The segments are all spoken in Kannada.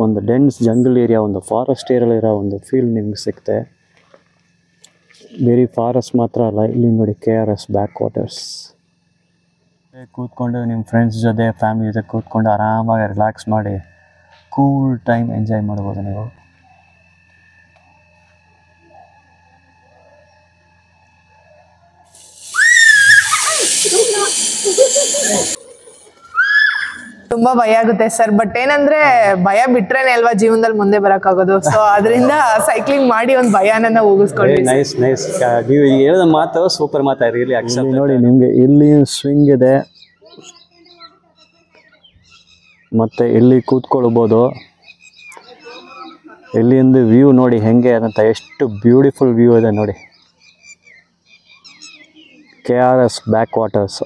ಒಂದು ಡೆನ್ಸ್ ಜಂಗಲ್ ಏರಿಯಾ, ಒಂದು ಫಾರೆಸ್ಟ್ ಏರಿಯಲ್ಲಿರೋ ಒಂದು ಫೀಲ್ ನಿಮ್ಗೆ ಸಿಗುತ್ತೆ. ಬೇರೆ ಫಾರೆಸ್ಟ್ ಮಾತ್ರ ಅಲ್ಲ, ಇಲ್ಲಿ ನೋಡಿ KRS ಬ್ಯಾಕ್ ವಾಟರ್ಸ್. ಕೂತ್ಕೊಂಡು ನಿಮ್ಮ ಫ್ರೆಂಡ್ಸ್ ಜೊತೆ ಫ್ಯಾಮಿಲಿ ಜೊತೆ ಕೂತ್ಕೊಂಡು ಆರಾಮಾಗಿ ರಿಲ್ಯಾಕ್ಸ್ ಮಾಡಿ ಕೂಲ್ ಟೈಮ್ ಎಂಜಾಯ್ ಮಾಡ್ಬೋದು ನೀವು. ತುಂಬಾ ಭಯ ಆಗುತ್ತೆ ಸರ್, ಬಟ್ ಏನಂದ್ರೆ ಭಯ ಬಿಟ್ರೇನೆ ಅಲ್ವಾ ಜೀವನದಲ್ಲಿ ಮುಂದೆ ಬರಕ್ಕಾಗೋದು. ಸೊ ಅದರಿಂದ ಸೈಕ್ಲಿಂಗ್ ಮಾಡಿ ಒಂದು ಭಯನ ಹೋಗಿಸ್ಕೊಳ್ಳಿ. Nice nice. ನೀವು ಹೇಳಿದ ಮಾತು ಸೂಪರ್ ಮಾತು, ರಿಯಲಿ ಅಕ್ಸೆಪ್ಟ್. ನೋಡಿ ನಿಮಗೆ ಇಲ್ಲಿ ಸ್ವಿಂಗ್ ಇದೆ, ಮತ್ತು ಇಲ್ಲಿ ಕೂತ್ಕೊಳ್ಬೋದು. ಇಲ್ಲಿಂದ ವ್ಯೂ ನೋಡಿ ಹೆಂಗೆ ಅಂತ, ಎಷ್ಟು ಬ್ಯೂಟಿಫುಲ್ ವ್ಯೂ ಇದೆ ನೋಡಿ. KRS backwaters.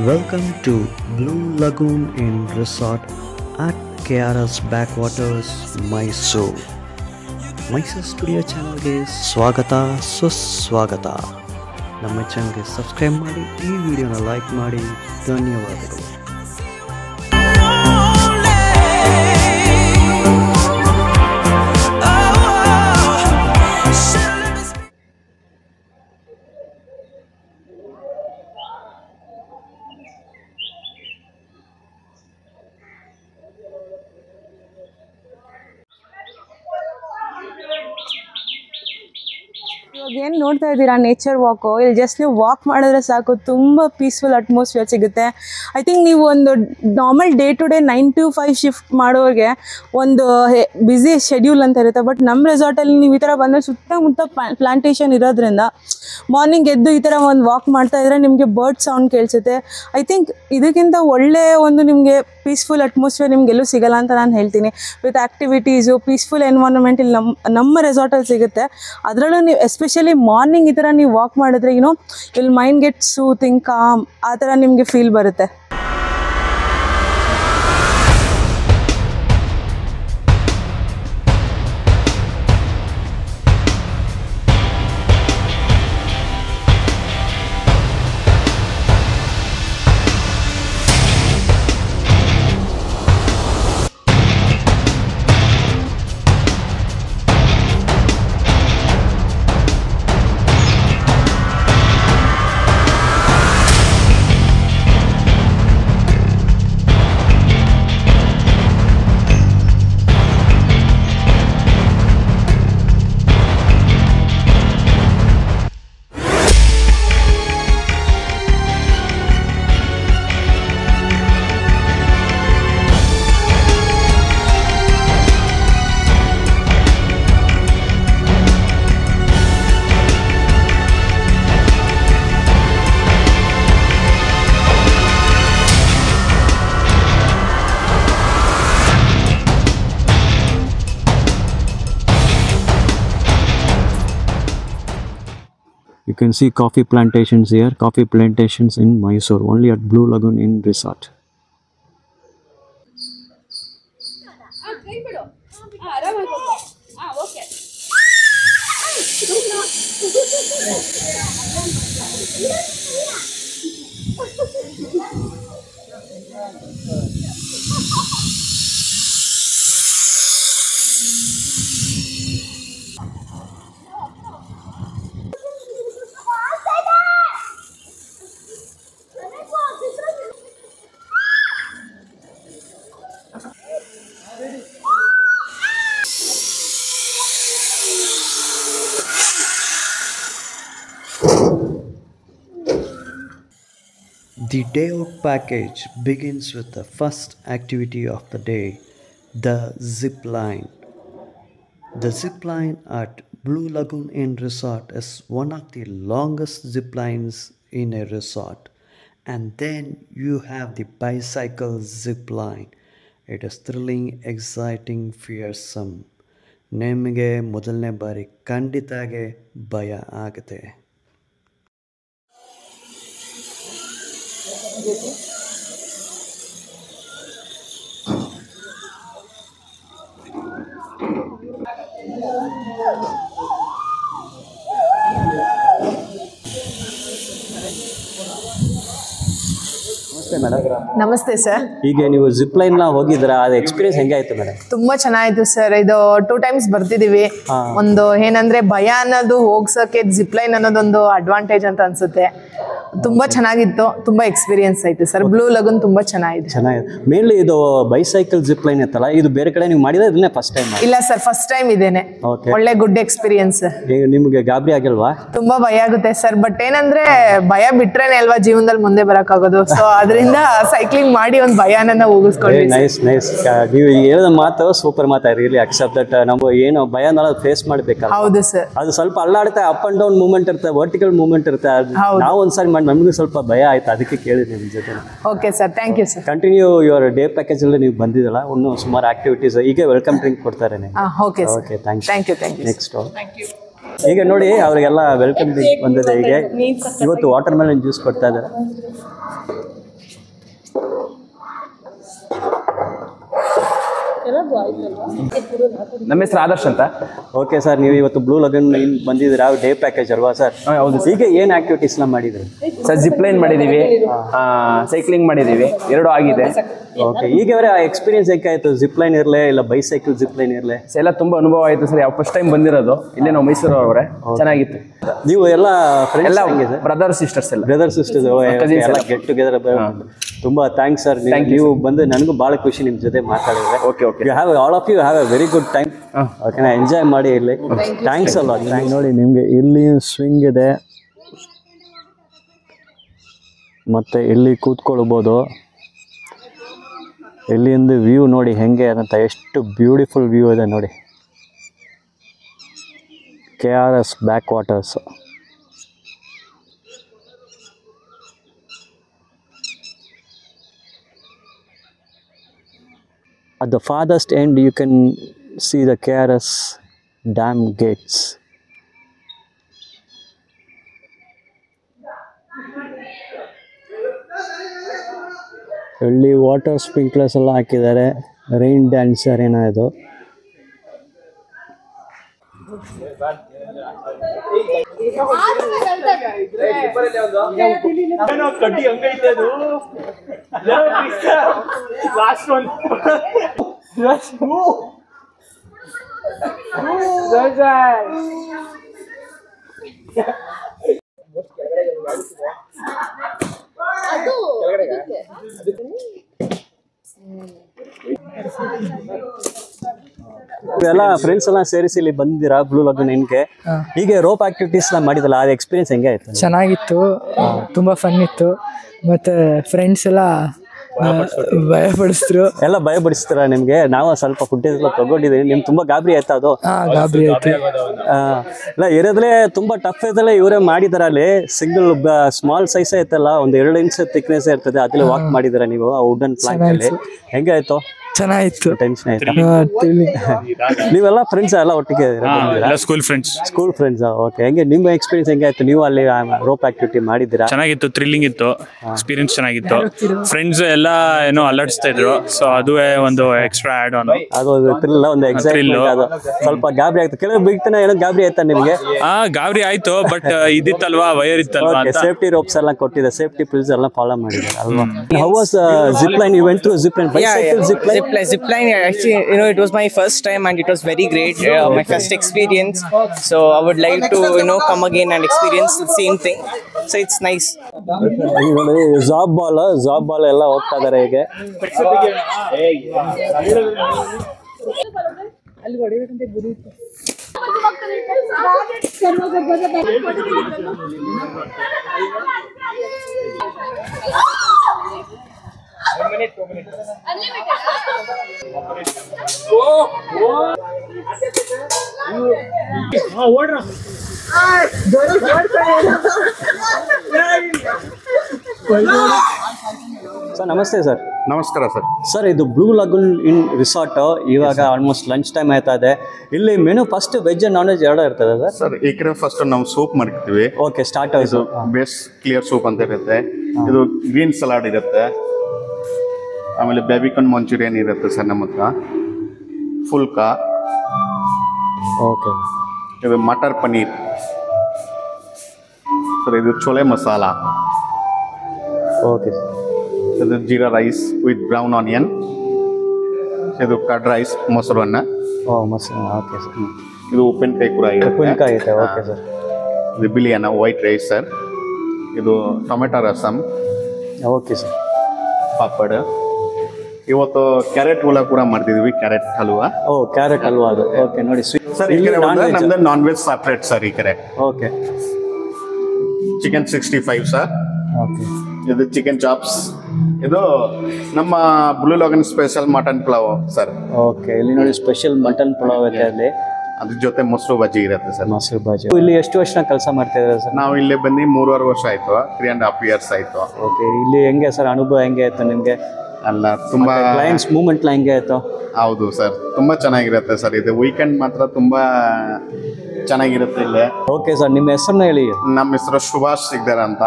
Welcome to Blue Lagoon Inn Resort at KRS Backwaters, Mysore. Mysore Studio ಚಾನಲ್ಗೆ ಸ್ವಾಗತ ಸುಸ್ವಾಗತ. ನಮ್ಮ ಚಾನಲ್ಗೆ ಸಬ್ಸ್ಕ್ರೈಬ್ ಮಾಡಿ, ಈ ವಿಡಿಯೋನ ಲೈಕ್ ಮಾಡಿ. ಧನ್ಯವಾದಗಳು. ಇವಾಗ ಏನು ನೋಡ್ತಾ ಇದ್ದೀರಾ ನೇಚರ್ ವಾಕು, ಇಲ್ಲಿ ಜಸ್ಟ್ ನೀವು ವಾಕ್ ಮಾಡಿದ್ರೆ ಸಾಕು, ತುಂಬ ಪೀಸ್ಫುಲ್ ಅಟ್ಮಾಸ್ಫಿಯರ್ ಸಿಗುತ್ತೆ. ಐ ಥಿಂಕ್ ನೀವು ಒಂದು normal day to day 9 to 5 shift ಮಾಡೋರಿಗೆ ಒಂದು ಬ್ಯುಸಿ ಶೆಡ್ಯೂಲ್ ಅಂತ ಇರುತ್ತೆ. ಬಟ್ ನಮ್ಮ ರೆಸಾರ್ಟಲ್ಲಿ ನೀವು ಈ ಥರ ಬಂದರೆ ಸುತ್ತಮುತ್ತ ಪ್ಲಾಂಟೇಶನ್ ಇರೋದ್ರಿಂದ ಮಾರ್ನಿಂಗ್ ಎದ್ದು ಈ ಥರ ಒಂದು ವಾಕ್ ಮಾಡ್ತಾ ಇದ್ರೆ ನಿಮಗೆ ಬರ್ಡ್ ಸೌಂಡ್ ಕೇಳಿಸುತ್ತೆ. ಐ ಥಿಂಕ್ ಇದಕ್ಕಿಂತ ಒಳ್ಳೆಯ ಒಂದು ನಿಮಗೆ ಪೀಸ್ಫುಲ್ ಅಟ್ಮಾಸ್ಫಿಯರ್ ನಿಮಗೆಲ್ಲೂ ಸಿಗಲ್ಲ ಅಂತ ನಾನು ಹೇಳ್ತೀನಿ. ವಿತ್ ಆ್ಯಕ್ಟಿವಿಟೀಸು, ಪೀಸ್ಫುಲ್ ಎನ್ವೈರನ್ಮೆಂಟ್ ಇಲ್ಲಿ ನಮ್ಮ ರೆಸಾರ್ಟಲ್ಲಿ ಸಿಗುತ್ತೆ. ಅದರಲ್ಲೂ ನೀವು ಎಸ್ಪೆಷಲಿ ಮಾರ್ನಿಂಗ್ ಈ ಥರ ನೀವು ವಾಕ್ ಮಾಡಿದ್ರೆ ಇಲ್ಲಿ ಮೈಂಡ್ ಗೆಟ್ ಸೂತಿಂಗ್, ಕಾಮ್, ಆ ಥರ ನಿಮಗೆ ಫೀಲ್ ಬರುತ್ತೆ. can see coffee plantations here, coffee plantations in Mysore, only at Blue Lagoon Inn Resort. The day out package begins with the first activity of the day, the zip line. The zip line at Blue Lagoon Inn Resort is one of the longest zip lines in a resort. And then you have the bicycle zip line. It is thrilling, exciting, fearsome. ನಿಮಗೆ ಮೊದಲನೇ ಬಾರಿ ಖಂಡಿತಾಗೆ ಭಯ ಆಗುತ್ತೆ. ನಮಸ್ತೆ ಸರ್. ಈಗ ನೀವು ಜಿಪ್ ಲೈನ್ ಹೋಗಿದ್ರ, ಅದು ಎಕ್ಸ್ಪೀರಿಯನ್ಸ್ ಹೆಂಗೆ ಆಯ್ತು ಮೇಡಮ್? ತುಂಬಾ ಚೆನ್ನಾಗಿತ್ತು ಸರ್. ಇದು 2 times ಬರ್ತಿದೀವಿ. ಒಂದು ಏನಂದ್ರೆ ಭಯ ಅನ್ನೋದು ಹೋಗ್ಸಕ್ಕೆ ಜಿಪ್ ಲೈನ್ ಅನ್ನೋದೊಂದು ಅಡ್ವಾಂಟೇಜ್ ಅಂತ ಅನ್ಸುತ್ತೆ. ತುಂಬಾ ಚೆನ್ನಾಗಿತ್ತು, ತುಂಬಾ ಎಕ್ಸ್ಪೀರಿಯನ್ಸ್ ಆಯ್ತು ಸರ್. ಬ್ಲೂ ಲಗೂನ್ ತುಂಬಾ ಚೆನ್ನಾಗಿದೆ. ಮೇನ್ಲಿ ಇದು ಬೈಸೈಕಲ್ ಜಿಪ್ ಲೈನ್ ಇತ್ತಲ್ಲ, ಇದು ಬೇರೆ ಕಡೆ ನೀವು ಮಾಡಿದ್ರೆ ಇದನ್ನೇ ಫಸ್ಟ್ ಟೈಮ್? ಇಲ್ಲ ಸರ್, ಫಸ್ಟ್ ಟೈಮ್ ಇದೇನೆ. ಒಳ್ಳೆ ಗುಡ್ ಎಕ್ಸ್ಪೀರಿಯನ್ಸ್. ನಿಮ್ಗೆ ಗಾಬರಿ ಆಗಿಲ್ವಾ? ತುಂಬಾ ಭಯ ಆಗುತ್ತೆ ಸರ್, ಬಟ್ ಏನಂದ್ರೆ ಭಯ ಬಿಟ್ರೇನೆ ಅಲ್ವಾ ಜೀವನದಲ್ಲಿ ಮುಂದೆ ಬರಕ್ಕಾಗೋದು. ಸೊ ಅದರಿಂದ ಸೈಕ್ಲಿಂಗ್ ಮಾಡಿ ಒಂದು ಭಯನ ಹೋಗಿಸ್ಕೊಂಡ್ವಿ. Nice nice. ನೀವು ಹೇಳಿದ ಮಾತು ಸೂಪರ್ ಮಾತು. Really accept that. ನಾವು ಏನು ಭಯ ಫೇಸ್ ಮಾಡ್ಬೇಕಲ್ಲ. ಹೌದು ಸರ್. ಅದು ಸ್ವಲ್ಪ ಅಲ್ಲಾಡುತ್ತೆ, ಅಪ್ ಅಂಡ್ ಡೌನ್ ಮೂವ್ಮೆಂಟ್ ಇರುತ್ತೆ, ವರ್ಟಿಕಲ್ ಮೂವ್ಮೆಂಟ್ ಇರುತ್ತೆ. ನಾವು ಒಂದ್ಸಾರಿ ಮಾಡಿ ನಮಗೂ ಸ್ವಲ್ಪ ಭಯ ಆಯ್ತು, ಅದಕ್ಕೆ ಕೇಳಿದ್ವಿ ನಿಮ್ಮ ಜೊತೆ. Okay sir, thank you sir. Continue your day package ಅಲ್ಲಿ ನೀವು ಬಂದಿದ್ದಲ್ಲ, ಇನ್ನೂ ಸುಮಾರು ಆಕ್ಟಿವಿಟೀಸ್. ಈಗ ವೆಲ್ಕಮ್ ಡ್ರಿಂಕ್ ಕೊಡ್ತಾರೆ. Okay okay, thank you. Next ಈಗ ನೋಡಿ, ಅವರಿಗೆಲ್ಲ ವೆಲ್ಕಮ್ ಡ್ರಿಂಕ್ ಬಂದಿದೆ. ಈಗ ಇವತ್ತು ವಾಟರ್ ಮೆಲನ್ ಜ್ಯೂಸ್ ಕೊಡ್ತಾ ಇದ್ದಾರೆ. ನಮ್ಮ ಹೆಸರು ಆದರ್ಶ್ ಅಂತ. ಓಕೆ ಸರ್, ನೀವು ಇವತ್ತು ಬ್ಲೂ ಲಗೂನ್ ಬಂದಿದ್ದೀರಾ, ಡೇ ಪ್ಯಾಕೇಜ್ ಅಲ್ವಾ ಸರ್? ಹೌದು. ಈಗ ಏನು ಆಕ್ಟಿವಿಟೀಸ್ನ ಮಾಡಿದ್ರಿ ಸರ್? ಜಿಪ್ ಲೈನ್ ಮಾಡಿದ್ದೀವಿ, ಸೈಕ್ಲಿಂಗ್ ಮಾಡಿದ್ದೀವಿ, 2 ಆಗಿದೆ. ಓಕೆ, ಈಗ ಎಕ್ಸ್ಪೀರಿಯನ್ಸ್ ಹೇಗಾಯ್ತು? ಜಿಪ್ ಲೈನ್ ಇರಲೇ ಇಲ್ಲ ಬೈಸೈಕಲ್ ಜಿಪ್ ಲೈನ್ ಇರಲೇ? ಎಲ್ಲ ತುಂಬ ಅನುಭವ ಆಯಿತು ಸರ್. ಫಸ್ಟ್ ಟೈಮ್ ಬಂದಿರೋದು ಇಲ್ಲೇ ನಾವು ಮೈಸೂರು ಅವರೇ. ಚೆನ್ನಾಗಿತ್ತು. ನೀವು ಎಲ್ಲ ಎಲ್ಲ ಬ್ರದರ್ ಸಿಸ್ಟರ್ಸ್ ಎಲ್ಲ ಬ್ರದರ್ ಸಿಸ್ಟರ್ಸ್ ಎಲ್ಲ ಗೆಟ್ ಟುಗೆದರ್. ತುಂಬಾ ಥ್ಯಾಂಕ್ಸ್ ಸರ್, ನೀವು ಬಂದು ನನಗೂ ಭಾಳ ಖುಷಿ ನಿಮ್ಮ ಜೊತೆ ಮಾತಾಡಿದ್ರೆ. Okay okay. You have all of you have a very good time. ಓಕೆನಾ? ಎಂಜಾಯ್ ಮಾಡಿ ಇಲ್ಲಿ. ಥ್ಯಾಂಕ್ಸ್ ಅಲ್ಲ. ನೋಡಿ, ನಿಮಗೆ ಇಲ್ಲಿ ಸ್ವಿಂಗ್ ಇದೆ, ಮತ್ತು ಇಲ್ಲಿ ಕೂತ್ಕೊಳ್ಬೋದು. ಇಲ್ಲಿಂದ ವ್ಯೂ ನೋಡಿ ಹೆಂಗೆ ಅಂತ, ಎಷ್ಟು ಬ್ಯೂಟಿಫುಲ್ ವ್ಯೂ ಇದೆ ನೋಡಿ. KRS backwaters. At the farthest end you can see the KRS dam gates. ಇಲ್ಲಿ ವಾಟರ್ ಸ್ಪ್ರಿಂಕ್ಲರ್ಸ್ ಎಲ್ಲ ಹಾಕಿದ್ದಾರೆ. ರೈನ್ ಡ್ಯಾನ್ಸರ್ ಏನೋ ಇದು. ಎಲ್ಲ ಫ್ರೆಂಡ್ಸ್ ಎಲ್ಲ ಸೇರಿಸಿ ಇಲ್ಲಿ ಬಂದಿದ್ದೀರಾ ಬ್ಲೂ ಲಗೂನ್ ಇನ್ಗೆ. ಹೀಗೆ ರೋಪ್ ಆಕ್ಟಿವಿಟೀಸ್ ಮಾಡಿದಲ್ಲ, ಅದು ಎಕ್ಸ್ಪೀರಿಯನ್ಸ್ ಹೆಂಗೆ ಆಯ್ತು? ಚೆನ್ನಾಗಿತ್ತು, ತುಂಬಾ ಫನ್ ಇತ್ತು. ಮತ್ತೆ ಫ್ರೆಂಡ್ಸ್ ಎಲ್ಲ ಭಯಪಡಿಸಿದ್ರು. ಎಲ್ಲ ಭಯಪಡಿಸ್ತಾರ ನಿಮ್ಗೆ? ನಾವು ಸ್ವಲ್ಪ ಫುಟೇಜ್ ಎಲ್ಲ ತಗೊಂಡಿದ್ದೀವಿ. ನಿಮ್ಗೆ ತುಂಬಾ ಗಾಬರಿ ಆಯ್ತಾ ಅದು? ಗಾಬರಿ ಆಯ್ತು. ಇಲ್ಲ, ಇರೋದ್ರೇ ತುಂಬಾ ಟಫ್ ಇದೆಲ್ಲ ಇವರೇ ಮಾಡಿದಾರ. ಅಲ್ಲಿ ಸಿಂಗಲ್ ಸ್ಮಾಲ್ ಸೈಜ್ ಐತಲ್ಲ, ಒಂದು 2 ಇಂಚ್ ಥಿಕ್ನೆಸ್ ಇರ್ತದೆ, ಅದ್ರಲ್ಲಿ ವಾಕ್ ಮಾಡಿದಾರ ನೀವು ಆ ವುಡನ್ ಪ್ಲಾಂಕ್ ಅಲ್ಲಿ. ಹೆಂಗೆ ಆಯ್ತು? ಚೆನ್ನಾಗಿತ್ತು. ಟೆನ್ಷನ್ ಆಯ್ತಾ? ಥ್ರಿಲ್ಲಿಂಗ್. ನೀವೆಲ್ಲ ಫ್ರೆಂಡ್ಸ್ ಎಲ್ಲ ಒಟ್ಟಿಗೆ school friends. School friends. Okay, ಹೆಂಗೆ ನಿಮ್ಮ ಎಕ್ಸ್ಪೀರಿಯನ್ಸ್ ಹೆಂಗೆ ಆಯ್ತು? ನೀವು ಅಲ್ಲಿ ರೋಪ್ ಆಕ್ಟಿವಿಟಿ ಮಾಡಿದ್ದೀರಾ? ಚೆನ್ನಾಗಿತ್ತು, ಥ್ರಿಲ್ಲಿಂಗ್ ಇತ್ತು, ಎಕ್ಸ್ಪೀರಿಯನ್ಸ್ ಚೆನ್ನಾಗಿತ್ತು. ಫ್ರೆಂಡ್ಸ್ ಎಲ್ಲ ಏನೋ ಅಲರ್ಟ್ಸ್ತಾ ಇದ್ರು, ಸೊ ಅದುವೇ ಒಂದು ಎಕ್ಸ್ಟ್ರಾ ಆಡ್ ಆನ್. ಅದು ಥ್ರಿಲ್, ಒಂದು ಎಕ್ಸೈಟ್ಮೆಂಟ್. ಅದು ಸ್ವಲ್ಪ ಗಾಬರಿ ಆಯ್ತು, ಕೆಲವು ಬಿಗ್ತಾನೆ ಏನೋ ಗಾಬರಿ ಆಯ್ತಾ ನಿಮಗೆ? ಗಾಬರಿ ಆಯ್ತು, ಬಟ್ ಇದಿತ್ತಲ್ವಾ, ವೈರ್ ಇತ್ತಲ್ವಾ ಅಂತ. ಸೇಫ್ಟಿ ರೋಪ್ಸ್ ಎಲ್ಲ ಕೊಟ್ಟಿದೆ, ಸೇಫ್ಟಿ ಪಿಲ್ಸ್ ಎಲ್ಲ ಫಾಲೋ ಮಾಡಿದ್ದಾರೆ ಅಲ್ವಾ? How was zip line? You went through zip line, bicycle zip line? Zip line, actually, it was my first time and it was very great. My first experience. So I would like to, come again and experience the same thing. So it's nice. ನೋಡಿ, ಜಾಬ್ ಬಾಲ್ ಎಲ್ಲ ಹೋಗ್ತಾ ಇದಾರೆ ಹೇಗೆ. ಸರ್ ನಮಸ್ತೆ ಸರ್. ನಮಸ್ಕಾರ ಸರ್. ಸರ್, ಇದು ಬ್ಲೂ ಲಗೂನ್ ಇನ್ ರಿಸಾರ್ಟ್. ಇವಾಗ ಆಲ್ಮೋಸ್ಟ್ ಲಂಚ್ ಟೈಮ್ ಆಯ್ತಾ ಇದೆ. ಇಲ್ಲಿ menu first veg non veg ಎರಡೂ ಇರ್ತದೆ ಸರ್? ಸರ್, ಈ ಕಡೆ ಫಸ್ಟ್ ನಾವು ಸೂಪ್ ಮಾಡ್ತೀವಿ. Okay, starters. Base clear soup ಅಂತ ಇರುತ್ತೆ. ಇದು ಗ್ರೀನ್ ಸಲಾಡ್ ಇರುತ್ತೆ. ಆಮೇಲೆ ಬೇಬಿಕಾರ್ನ್ ಮಂಚೂರಿಯನ್ ಇರುತ್ತೆ ಸರ್ ನಮ್ಮ ಹತ್ರ. ಫುಲ್ಕಾ. ಓಕೆ. ಇದು ಮಟರ್ ಪನ್ನೀರ್ ಸರ್. ಇದು ಚೋಲೆ ಮಸಾಲ. ಓಕೆ. ಇದು jeera rice with brown onion. ಇದು ಕರ್ಡ್ ರೈಸ್, ಮೊಸರನ್ನ. Okay sir. ಇದು ಉಪ್ಪಿನಕಾಯಿ ಕೂಡ ಉಪ್ಪಿನಕಾಯಿ ಇದೆ. Okay sir. ಇದು ಬಿಲಿಯನ್ನ ವೈಟ್ ರೈಸ್ ಸರ್. ಇದು tomato rasam. Okay sir. Papad. ಇವತ್ತು ಕ್ಯಾರೆಟ್ ಹಲ್ವಾ ಕೂಡ ಮಾಡ್ತಿದ್ವಿ, ಕ್ಯಾರೆಟ್ ಹಲ್ವಾ. ಓ, ಕ್ಯಾರೆಟ್ ಹಲ್ವಾ ಅದು. ಓಕೆ, ನೋಡಿ ಸರ್, ಈ ಕಡೆ ನಮ್ದು ನಾನ್ ವೆಜ್ ಸಪ್ರೇಟ್ ಸರ್. ಈ ಕಡೆ ಓಕೆ. Chicken 65 sir. ಓಕೆ. ಇದು ಚಿಕನ್ ಚಾಪ್ಸ್. ಇದು ನಮ್ಮ blue lagoon special mutton pulao sir. Okay, ಇಲ್ಲಿ ನೋಡಿ ಸ್ಪೆಷಲ್ ಮಟನ್ ಪಲಾವ್ ಇದೆ ಅಲ್ಲಿ. ಅದ್ರ ಜೊತೆ ಮೊಸರು ಬಜ್ಜಿ ಇರುತ್ತೆ ಸರ್. ಮೊಸರು ಬಜ್ಜಿ. ಇಲ್ಲಿ ಎಷ್ಟು ವರ್ಷ ಕೆಲಸ ಮಾಡ್ತಾ ಇದ್ದಾರೆ ಸರ್? ನಾವು ಇಲ್ಲಿ ಬಂದು 3.5 ವರ್ಷ ಆಯ್ತು. 3.5 years ಆಯ್ತು. ಓಕೆ, ಇಲ್ಲಿ ಹೆಂಗೆ ಸರ್ ಅನುಭವ ಹೆಂಗೆ ಆಯ್ತು ನಿಮಗೆ? ಅಲ್ಲ, ತುಂಬಾ ಕ್ಲೈಂಟ್ಸ್ ಮೂವ್ಮೆಂಟ್ ಹೆಂಗೆ ಆಯ್ತು? ಹೌದು ಸರ್, ತುಂಬಾ ಚೆನ್ನಾಗಿರುತ್ತೆ ಸರ್. ಇದು ವೀಕೆಂಡ್ ಮಾತ್ರ ತುಂಬಾ ಚೆನ್ನಾಗಿರುತ್ತೆ ಇಲ್ಲಿ. ಓಕೆ ಸರ್, ನಿಮ್ಮ ಹೆಸರನ್ನ ಹೇಳಿ. ನಮ್ಮ ಹೆಸರು ಸುಭಾಷ್ ಸಿಗ್ದರ್ ಅಂತ.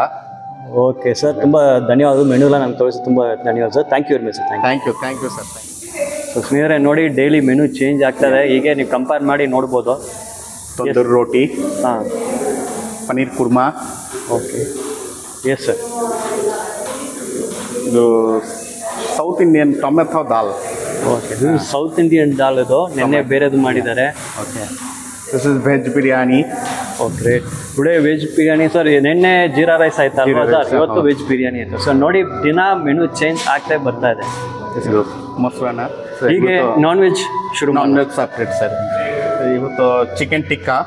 ಓಕೆ ಸರ್, ತುಂಬ ಧನ್ಯವಾದ. ಮೆನು ಎಲ್ಲ ನಮ್ಗೆ ತೋರಿಸಿ ತುಂಬ ಧನ್ಯವಾದ sir. Thank you very much sir. Thank you sir. So ಸ್ನೇಹಿತರೆ, ನೋಡಿ ಡೈಲಿ ಮೆನು ಚೇಂಜ್ ಆಗ್ತದೆ. ಹೀಗೆ ನೀವು ಕಂಪೇರ್ ಮಾಡಿ ನೋಡ್ಬೋದು. ತಂದೂರಿ ರೋಟಿ. ಹಾಂ. Paneer kurma. Okay. Yes sir. ಇದು South Indian tomato dal. Okay, ಇದು ಸೌತ್ ಇಂಡಿಯನ್ ದಾಲ್. ಇದು ನೆನ್ನೆ ಬೇರೆದು ಮಾಡಿದ್ದಾರೆ. Okay. This is veg biryani. Okay, great. Today veg biryani sir. ನಿನ್ನೆ ಜೀರಾ ರೈಸ್ ಆಯ್ತು ಅಲ್ವಾ ಸರ್? ಇವತ್ತು ವೆಜ್ ಬಿರಿಯಾನಿ ಆಯಿತು. ಸೊ ನೋಡಿ, ದಿನ ಮೆನು ಚೇಂಜ್ ಆಗ್ತಾ ಬರ್ತಾ ಇದೆ. ಇದು ಮೊಸರನ್ನ. ಹೀಗೆ ನಾನ್ ವೆಜ್ ಶುರು. Non veg separate sir. ಇವತ್ತು chicken tikka.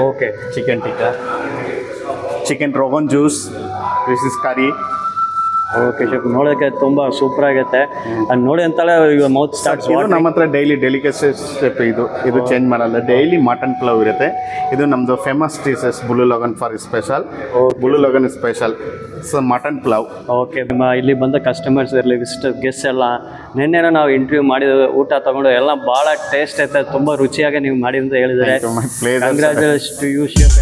Okay. Chicken tikka. Chicken rogan juice. This is curry. Okay chef, ನೋಡೋಕ್ಕೆ ತುಂಬ ಸೂಪರ್ ಆಗುತ್ತೆ. ಅದು ನೋಡಿ ಅಂತಾಳೆ ಈಗ ಮೌತ್ ಸ್ಟಾರ್ಟ್. ಇದು ನಮ್ಮ ಹತ್ರ ಡೈಲಿ ಡೆಲಿಕಸಿ ಸ್ಟೆಪ್. ಇದು ಚೇಂಜ್ ಮಾಡಲ್ಲ. ಡೈಲಿ ಮಟನ್ ಪಲಾವ್ ಇರುತ್ತೆ. ಇದು ನಮ್ಮದು famous dishes blue lagoon for special. Blue lagoon special so mutton pulao. Okay, ನಿಮ್ಮ ಇಲ್ಲಿ ಬಂದ ಕಸ್ಟಮರ್ಸ್ ಇರಲಿ, ವಿಸಿಟರ್ ಗೆಸ್ಟ್ ಎಲ್ಲ, ನಿನ್ನೆನೋ ನಾವು ಇಂಟರ್ವ್ಯೂ ಮಾಡಿದ ಊಟ ತಗೊಂಡು ಎಲ್ಲ ಭಾಳ ಟೇಸ್ಟ್ ಐತೆ, ತುಂಬ ರುಚಿಯಾಗಿ ನೀವು ಮಾಡಿ ಅಂತ ಹೇಳಿದರೆ ಕಂಗ್ರ್ಯಾಚುಲೇಷನ್ ಟು ಯು ಶೆಫ್.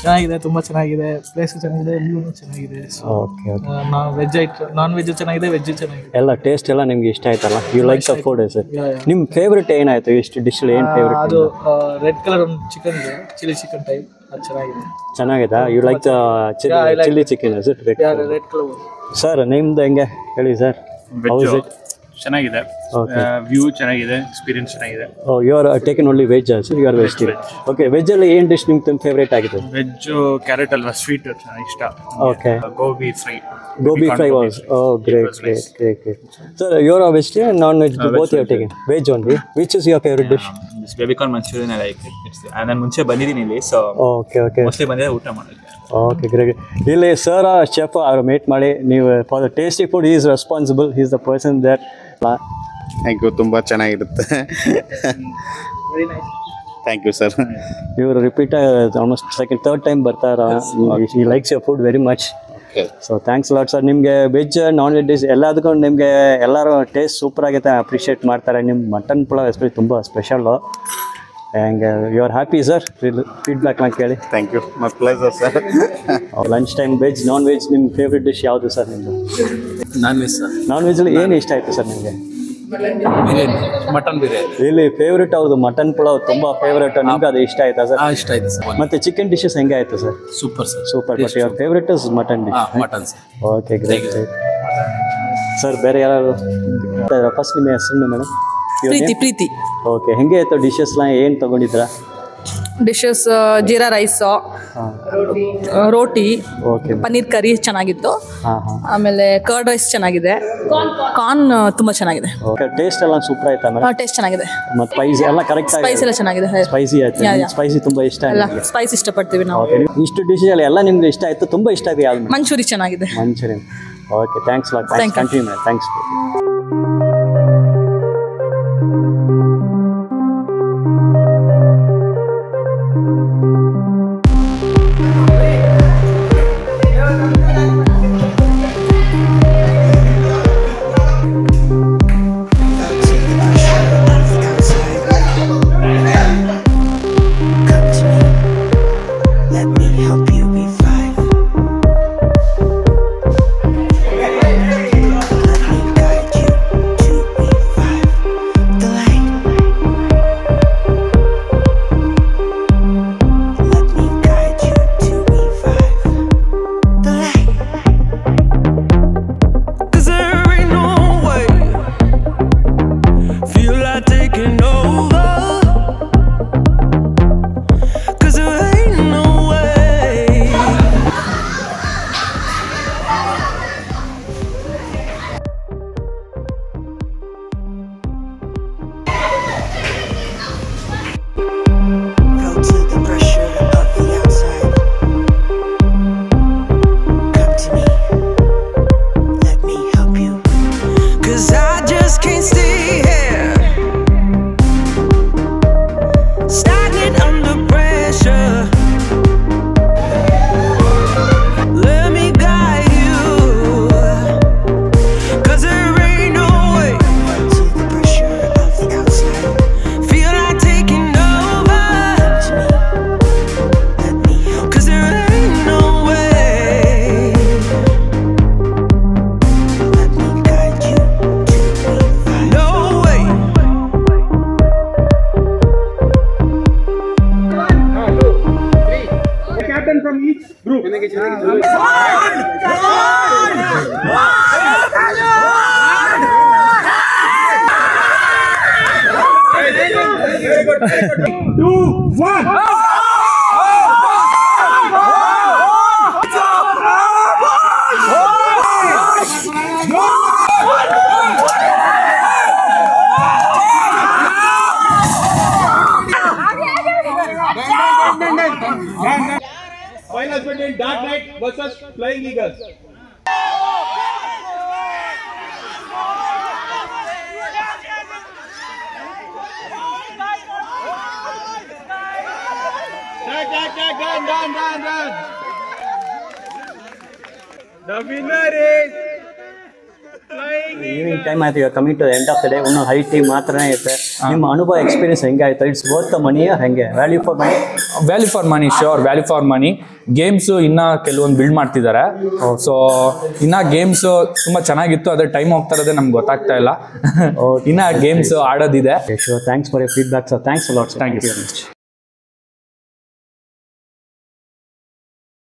ಚೆನ್ನಾಗಿದೆ, ತುಂಬ ಚೆನ್ನಾಗಿದೆ. ಪ್ಲೇಸು ಚೆನ್ನಾಗಿದೆ, ವ್ಯೂನು ಚೆನ್ನಾಗಿದೆ. ಓಕೆ. ನಾನ್ ವೆಜ್ ಚೆನ್ನಾಗಿದೆ, ವೆಜ್ ಚೆನ್ನಾಗಿದೆ. ಎಲ್ಲ ಟೇಸ್ಟ್ ಎಲ್ಲ ನಿಮ್ಗೆ ಇಷ್ಟ ಆಯ್ತಲ್ಲ? You like the food sir? ನಿಮ್ಮ ಫೇವ್ರೇಟ್ ಏನಾಯ್ತು? ಇಷ್ಟು ಡಿಶ್ ಏನು ಫೇವ್ರೇಟ್? ಅದು ರೆಡ್ ಕಲರ್ ಒಂದು ಚಿಕನ್ ಇದೆ, ಚಿಲ್ಲಿ ಚಿಕನ್ ಟೈಪ್. ಅದು ಚೆನ್ನಾಗಿದೆ. ಚೆನ್ನಾಗಿದೆ. You like the chilli chicken is it? Red colour. Sir ನಿಮ್ದು ಹೆಂಗೆ ಹೇಳಿ ಸರ್? How is it? ಚೆನ್ನಾಗಿದೆ, ವ್ಯೂ ಚೆನ್ನಾಗಿದೆ, ಎಕ್ಸ್ಪೀರಿಯನ್ಸ್ ಚೆನ್ನಾಗಿದೆ. You are taken only veg also? You R vegetarian. Okay, ವೆಜ್ಜಲ್ಲಿ ಏನು ಡಿಶ್ ನಿಮ್ಮ ಫೇವ್ರೇಟ್ ಆಗಿದೆ? ವೆಜ್ಜು ಕ್ಯಾರೆಟ್ ಹಲ್ವಾ ಸ್ವೀಟ್ ಚೆನ್ನಾಗಿ ಇಷ್ಟ. Okay. Gobi fry. Gobi fry was, oh great. Sir, you're a vegetarian, non-veg, both you are taking? Veg only. Which is your favorite dish? This baby corn manchurian I like it. ನಾನು ಮುಂಚೆ ಬಂದಿದ್ದೀನಿ ಇಲ್ಲಿ, ಸೊ ಮೋಸ್ಟ್ಲಿ ಬಂದಿದ್ದೆ ಊಟ ಮಾಡೋಕ್ಕೆ. Okay great. ಇಲ್ಲಿ ಸರ್ ಶೆಫ್ ಅವ್ರು ಮೇಟ್ ಮಾಡಿ ನೀವು for the tasty food is responsible, is the person that. Thank you, ತುಂಬ ಚೆನ್ನಾಗಿರುತ್ತೆ. Thank you sir. ಇವರು repeat almost second third time ಬರ್ತಾರೆ. ಈ likes your food very much. So thanks lot sir. ನಿಮಗೆ ವೆಜ್ ನಾನ್ ವೆಜ್ ಡಿಶ್ ಎಲ್ಲದಕ್ಕೂ ನಿಮಗೆ ಎಲ್ಲರೂ ಟೇಸ್ಟ್ ಸೂಪರ್ ಆಗೈತೆ, ಅಪ್ರಿಷಿಯೇಟ್ ಮಾಡ್ತಾರೆ. ನಿಮ್ಮ ಮಟನ್ ಪುಲಾವ್ ಎಸ್ಪೆಷಲಿ ತುಂಬ special. And you are happy sir ಫೀಡ್ಬ್ಯಾಕ್ನ ಕೇಳಿ. Thank you, my pleasure sir. Lunch time veg non veg ನಿಮ್ಮ ಫೇವ್ರೆಟ್ ಡಿಶ್ ಯಾವುದು ಸರ್ ನಿಮ್ಮದು? Non veg sir. ನಾನ್ ವೆಜ್ಜಲ್ಲಿ ಏನು ಇಷ್ಟ ಆಯಿತು ಸರ್ ನಿಮಗೆ? ಬಿರಿಯಾನಿ, ಮಟನ್ ಬಿರಿಯಾನಿ. ಇಲ್ಲಿ ಫೇವ್ರೇಟ್ ಹೌದು ಮಟನ್ ಪುಲಾವ್ ತುಂಬ ಫೇವ್ರೇಟ್. ನಿಮ್ಗೆ ಅದು ಇಷ್ಟ ಆಯ್ತಾ ಸರ್? ಇಷ್ಟ ಆಯ್ತು ಸರ್. ಮತ್ತೆ ಚಿಕನ್ ಡಿಶಸ್ ಹೆಂಗೆ ಆಯ್ತು sir? Super sir, super. But your favourite is mutton dish? Mutton sir. Okay great sir. ಬೇರೆ ಯಾರು ಫಸ್ಟ್ ನಿಮ್ಮ ಹೆಸರು ಮೇಡಮ್? ಪ್ರೀತಿ. ಓಕೆ, ಹೆಂಗೆ ಆಯ್ತು ಡಿಶಸ್ನ ಏನು ತೊಗೊಂಡಿದ್ರಾ? ಡಿಶಸ್ ಜೀರಾ ರೈಸ್, ರೋಟಿ, ಪನ್ನೀರ್ ಕರಿ ಚೆನ್ನಾಗಿತ್ತು. ಆಮೇಲೆ ಕರ್ಡ್ ರೈಸ್ ಚೆನ್ನಾಗಿದೆ. ಕಾರ್ನ್ ತುಂಬ ಚೆನ್ನಾಗಿದೆ. ಟೇಸ್ಟ್ ಎಲ್ಲ ಸೂಪರ್ ಆಯ್ತಾ ಮೇಡಮ್? ಟೇಸ್ಟ್ ಚೆನ್ನಾಗಿದೆ. ಮತ್ತು ಸ್ಪೈಸಿ ಎಲ್ಲ ಕರೆಕ್ಟ್ ಆಗಿದೆ? ಸ್ಪೈಸ್ ಎಲ್ಲ ಚೆನ್ನಾಗಿದೆ. ಸ್ಪೈಸಿ ಆಯ್ತು. ಸ್ಪೈಸಿ ತುಂಬ ಇಷ್ಟ ಆಗಿದೆ. ಸ್ಪೈಸ್ ಇಷ್ಟಪಡ್ತೀವಿ ನಾವು. ಇಷ್ಟು ಡಿಶಲ್ಲಿ ಎಲ್ಲ ನಿಮ್ಗೆ ಇಷ್ಟ ಆಯ್ತು? ತುಂಬ ಇಷ್ಟ ಆಗಿದೆ ಯಾವುದು? ಮಂಚೂರಿ ಚೆನ್ನಾಗಿದೆ. Manchurian. Okay, thanks lot. Continue madam. Thanks. Finals between Dark Knight versus Flying Eagles. Done. The winner is evening time ಆಯ್ತು. ಈಗ coming to end of the day ಇನ್ನೂ ಹೈ ಟೀಮ್ ಮಾತ್ರನೇ ಇರುತ್ತೆ. ನಿಮ್ಮ ಅನುಭವ ಎಕ್ಸ್ಪೀರಿಯನ್ಸ್ ಹೆಂಗೆ ಆಯ್ತು? ಇಟ್ಸ್ ವರ್ತ್ ದ ಮನಿ ಹೆಂಗೆ? Value for money? Value for money, sure value for money. Games ಇನ್ನೂ ಕೆಲವೊಂದು ಬಿಲ್ಡ್ ಮಾಡ್ತಿದ್ದಾರೆ. ಸೊ ಇನ್ನು ಗೇಮ್ಸು ತುಂಬ ಚೆನ್ನಾಗಿತ್ತು, ಅದ್ರ ಟೈಮ್ ಹೋಗ್ತಾ ಇರೋದೇ ನಮ್ಗೆ ಗೊತ್ತಾಗ್ತಾ ಇಲ್ಲ. ಇನ್ನು ಗೇಮ್ಸ್ ಆಡೋದಿದೆ. Sure. Thanks for your feedback sir. Thanks a lot. Thank you very much.